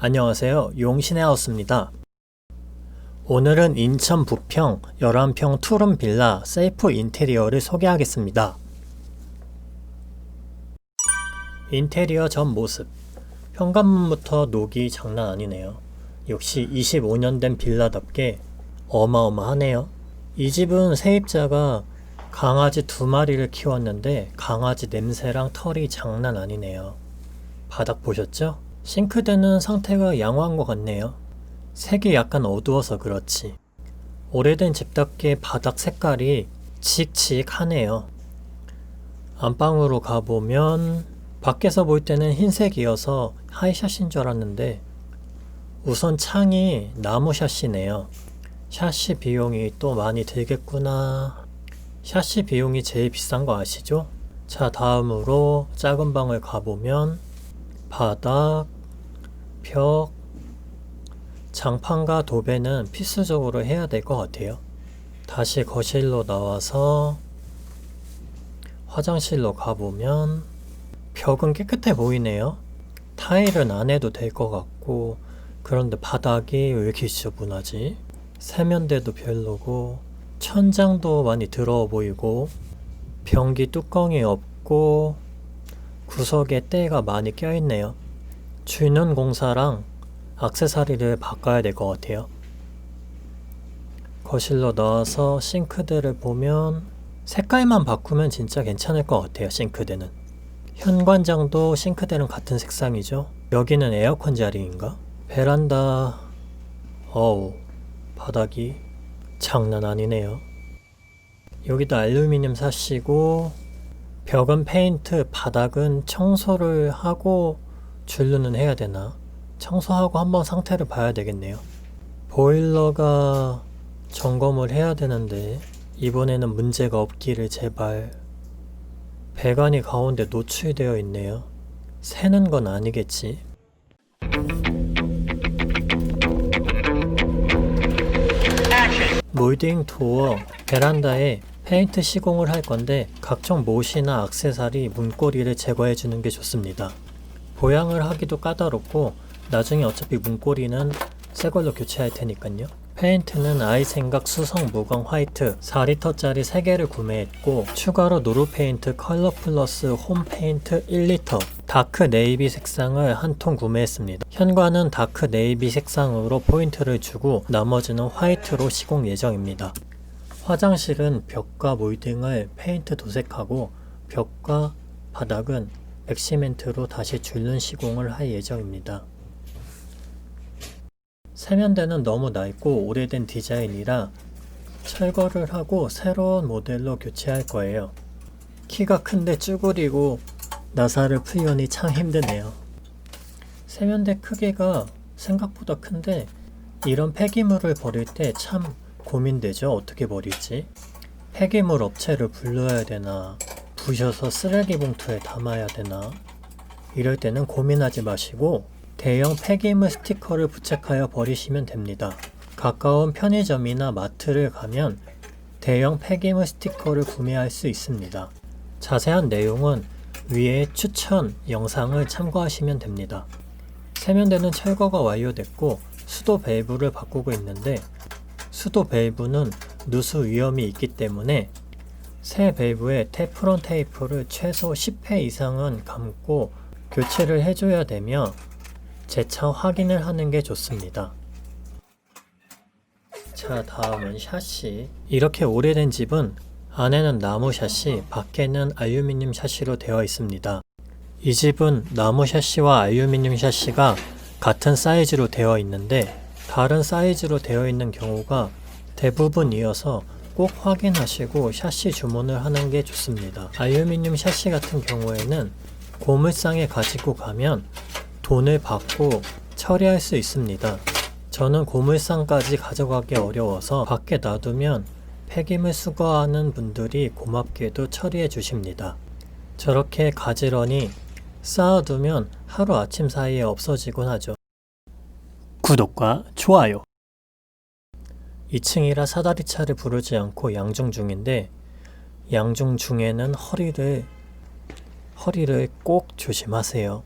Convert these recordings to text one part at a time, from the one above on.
안녕하세요. 용신의 하우스입니다. 오늘은 인천 부평 11평 투룸 빌라 세이프 인테리어를 소개하겠습니다. 인테리어 전 모습. 현관문부터 녹이 장난 아니네요. 역시 25년 된 빌라답게 어마어마하네요. 이 집은 세입자가 강아지 2마리를 키웠는데 강아지 냄새랑 털이 장난 아니네요. 바닥 보셨죠? 싱크대는 상태가 양호한 것 같네요. 색이 약간 어두워서 그렇지. 오래된 집답게 바닥 색깔이 칙칙하네요. 안방으로 가보면 밖에서 볼 때는 흰색이어서 하이샷인 줄 알았는데 우선 창이 나무 샷이네요. 샷시 비용이 또 많이 들겠구나. 샷시 비용이 제일 비싼 거 아시죠? 자, 다음으로 작은 방을 가보면 바닥, 벽, 장판과 도배는 필수적으로 해야 될 것 같아요. 다시 거실로 나와서 화장실로 가보면 벽은 깨끗해 보이네요. 타일은 안 해도 될 것 같고, 그런데 바닥이 왜 이렇게 지저분하지? 세면대도 별로고, 천장도 많이 더러워 보이고, 변기 뚜껑이 없고, 구석에 때가 많이 껴있네요. 주는 공사랑 액세서리를 바꿔야 될 것 같아요. 거실로 나와서 싱크대를 보면 색깔만 바꾸면 진짜 괜찮을 것 같아요. 싱크대는 현관장도 싱크대랑 같은 색상이죠. 여기는 에어컨 자리인가? 베란다. 어우, 바닥이 장난 아니네요. 여기도 알루미늄 샀시고, 벽은 페인트, 바닥은 청소를 하고 줄눈은 해야 되나? 청소하고 한번 상태를 봐야 되겠네요. 보일러가 점검을 해야 되는데 이번에는 문제가 없기를 제발. 배관이 가운데 노출되어 있네요. 새는 건 아니겠지? 몰딩 도어, 베란다에 페인트 시공을 할 건데 각종 못이나 액세서리, 문고리를 제거해 주는 게 좋습니다. 보양을 하기도 까다롭고 나중에 어차피 문고리는 새걸로 교체할 테니까요. 페인트는 아이생각 수성 무광 화이트 4리터짜리 3개를 구매했고 추가로 누루 페인트 컬러 플러스 홈 페인트 1리터 다크 네이비 색상을 한 통 구매했습니다. 현관은 다크 네이비 색상으로 포인트를 주고 나머지는 화이트로 시공 예정입니다. 화장실은 벽과 몰딩을 페인트 도색하고 벽과 바닥은 백시멘트로 다시 줄눈 시공을 할 예정입니다. 세면대는 너무 낡고 오래된 디자인이라 철거를 하고 새로운 모델로 교체할 거예요. 키가 큰데 쭈그리고 나사를 풀려니 참 힘드네요. 세면대 크기가 생각보다 큰데 이런 폐기물을 버릴 때 참 고민되죠. 어떻게 버릴지. 폐기물 업체를 불러야 되나, 부셔서 쓰레기 봉투에 담아야 되나. 이럴 때는 고민하지 마시고 대형 폐기물 스티커를 부착하여 버리시면 됩니다. 가까운 편의점이나 마트를 가면 대형 폐기물 스티커를 구매할 수 있습니다. 자세한 내용은 위에 추천 영상을 참고하시면 됩니다. 세면대는 철거가 완료됐고 수도 밸브를 바꾸고 있는데 수도 밸브는 누수 위험이 있기 때문에 새 밸브에 테프론 테이프를 최소 10회 이상은 감고 교체를 해줘야 되며 재차 확인을 하는 게 좋습니다. 자, 다음은 샷시. 이렇게 오래된 집은 안에는 나무 샷시, 밖에는 알루미늄 샷시로 되어 있습니다. 이 집은 나무 샷시와 알루미늄 샷시가 같은 사이즈로 되어 있는데 다른 사이즈로 되어 있는 경우가 대부분이어서 꼭 확인하시고 샷시 주문을 하는 게 좋습니다. 알루미늄 샷시 같은 경우에는 고물상에 가지고 가면 돈을 받고 처리할 수 있습니다. 저는 고물상까지 가져가기 어려워서 밖에 놔두면 폐기물 수거하는 분들이 고맙게도 처리해 주십니다. 저렇게 가지런히 쌓아두면 하루아침 사이에 없어지곤 하죠. 구독과 좋아요. 2층이라 사다리차를 부르지 않고 양중 중인데 양중 중에는 허리를 꼭 조심하세요.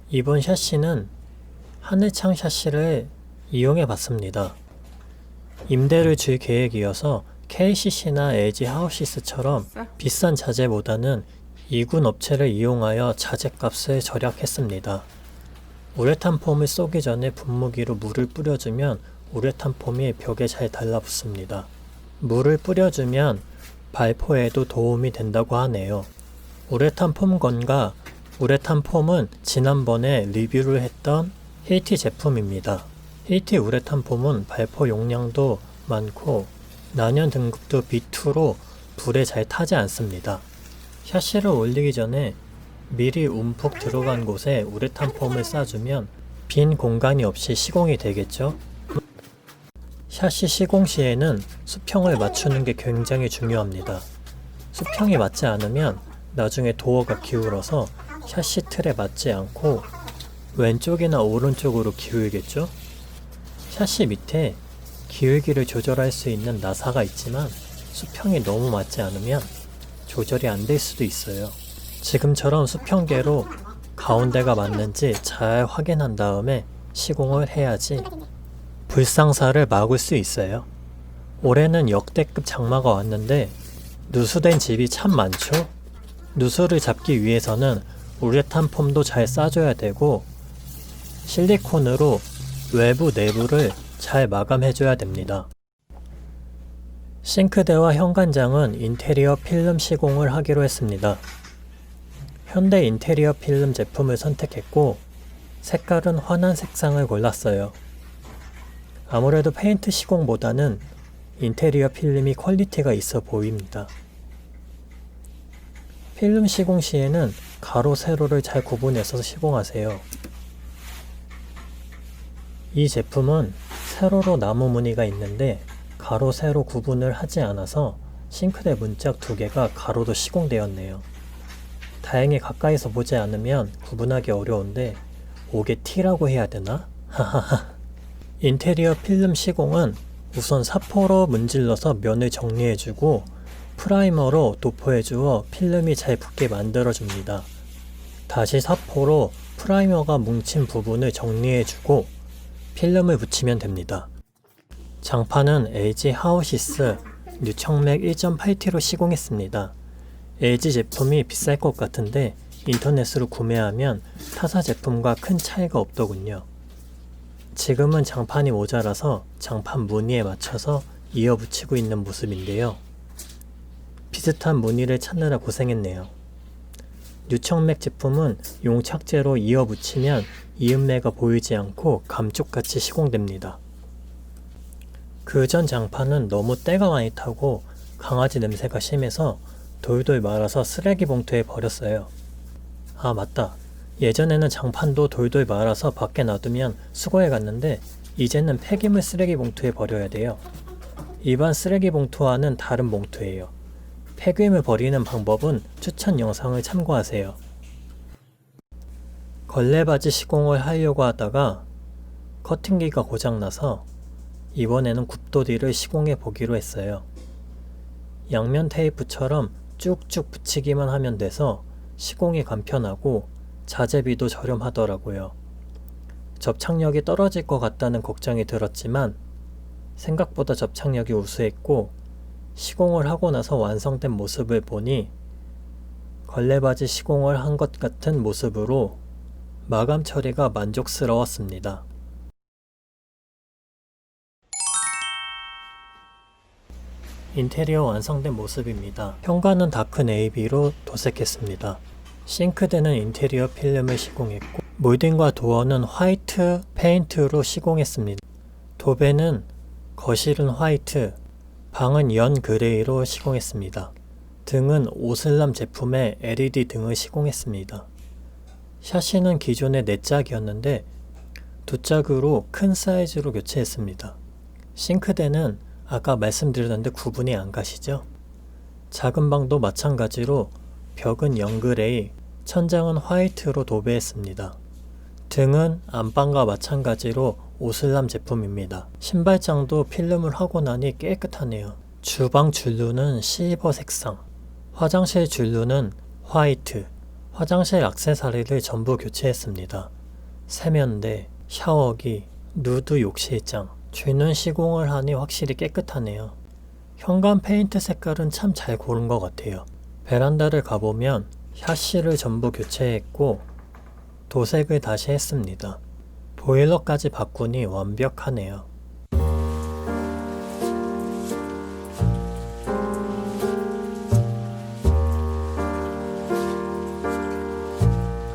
이번 샷시는 하늘창 샤시를 이용해 봤습니다. 임대를 줄 계획이어서 KCC나 LG 하우시스처럼 비싼 자재보다는 이군 업체를 이용하여 자재값을 절약했습니다. 우레탄 폼을 쏘기 전에 분무기로 물을 뿌려주면 우레탄 폼이 벽에 잘 달라붙습니다. 물을 뿌려주면 발포에도 도움이 된다고 하네요. 우레탄 폼건과 우레탄 폼은 지난번에 리뷰를 했던 힐티 제품입니다. 힐티 우레탄 폼은 발포 용량도 많고 난연 등급도 B2로 불에 잘 타지 않습니다. 샤시를 올리기 전에 미리 움푹 들어간 곳에 우레탄 폼을 싸주면 빈 공간이 없이 시공이 되겠죠? 샤시 시공 시에는 수평을 맞추는 게 굉장히 중요합니다. 수평이 맞지 않으면 나중에 도어가 기울어서 샤시 틀에 맞지 않고 왼쪽이나 오른쪽으로 기울겠죠? 샤시 밑에 기울기를 조절할 수 있는 나사가 있지만 수평이 너무 맞지 않으면 조절이 안 될 수도 있어요. 지금처럼 수평계로 가운데가 맞는지 잘 확인한 다음에 시공을 해야지 불상사를 막을 수 있어요. 올해는 역대급 장마가 왔는데 누수된 집이 참 많죠? 누수를 잡기 위해서는 우레탄 폼도 잘 싸줘야 되고 실리콘으로 외부 내부를 잘 마감해줘야 됩니다. 싱크대와 현관장은 인테리어 필름 시공을 하기로 했습니다. 현대 인테리어 필름 제품을 선택했고 색깔은 환한 색상을 골랐어요. 아무래도 페인트 시공보다는 인테리어 필름이 퀄리티가 있어 보입니다. 필름 시공 시에는 가로, 세로를 잘 구분해서 시공하세요. 이 제품은 세로로 나무 무늬가 있는데 가로, 세로 구분을 하지 않아서 싱크대 문짝 두 개가 가로로 시공되었네요. 다행히 가까이서 보지 않으면 구분하기 어려운데 오게 T라고 해야 되나? 하하하. 인테리어 필름 시공은 우선 사포로 문질러서 면을 정리해주고 프라이머로 도포해주어 필름이 잘 붙게 만들어줍니다. 다시 사포로 프라이머가 뭉친 부분을 정리해주고 필름을 붙이면 됩니다. 장판은 LG 하우시스 뉴청맥 1.8T로 시공했습니다. LG 제품이 비쌀 것 같은데 인터넷으로 구매하면 타사 제품과 큰 차이가 없더군요. 지금은 장판이 모자라서 장판 무늬에 맞춰서 이어붙이고 있는 모습인데요. 비슷한 무늬를 찾느라 고생했네요. 뉴청맥 제품은 용착제로 이어붙이면 이음매가 보이지 않고 감쪽같이 시공됩니다. 그 전 장판은 너무 때가 많이 타고 강아지 냄새가 심해서 돌돌 말아서 쓰레기 봉투에 버렸어요. 아 맞다. 예전에는 장판도 돌돌 말아서 밖에 놔두면 수거해 갔는데 이제는 폐기물 쓰레기 봉투에 버려야 돼요. 일반 쓰레기 봉투와는 다른 봉투예요. 폐기물 버리는 방법은 추천 영상을 참고하세요. 걸레바지 시공을 하려고 하다가 커팅기가 고장나서 이번에는 굽도리를 시공해 보기로 했어요. 양면 테이프처럼 쭉쭉 붙이기만 하면 돼서 시공이 간편하고 자재비도 저렴하더라고요. 접착력이 떨어질 것 같다는 걱정이 들었지만 생각보다 접착력이 우수했고 시공을 하고 나서 완성된 모습을 보니 걸레바지 시공을 한 것 같은 모습으로 마감 처리가 만족스러웠습니다. 인테리어 완성된 모습입니다. 현관은 다크 네이비로 도색했습니다. 싱크대는 인테리어 필름을 시공했고 몰딩과 도어는 화이트 페인트로 시공했습니다. 도배는 거실은 화이트, 방은 연 그레이로 시공했습니다. 등은 오슬람 제품의 LED 등을 시공했습니다. 샤시는 기존에 4짝이었는데 2짝으로 큰 사이즈로 교체했습니다. 싱크대는 아까 말씀드렸는데 구분이 안 가시죠? 작은 방도 마찬가지로 벽은 연그레이, 천장은 화이트로 도배했습니다. 등은 안방과 마찬가지로 오슬람 제품입니다. 신발장도 필름을 하고 나니 깨끗하네요. 주방 줄루는 실버 색상, 화장실 줄루는 화이트, 화장실 액세서리를 전부 교체했습니다. 세면대, 샤워기, 누드 욕실장, 쥐는 시공을 하니 확실히 깨끗하네요. 현관 페인트 색깔은 참 잘 고른 것 같아요. 베란다를 가보면 샤시를 전부 교체했고 도색을 다시 했습니다. 보일러까지 바꾸니 완벽하네요.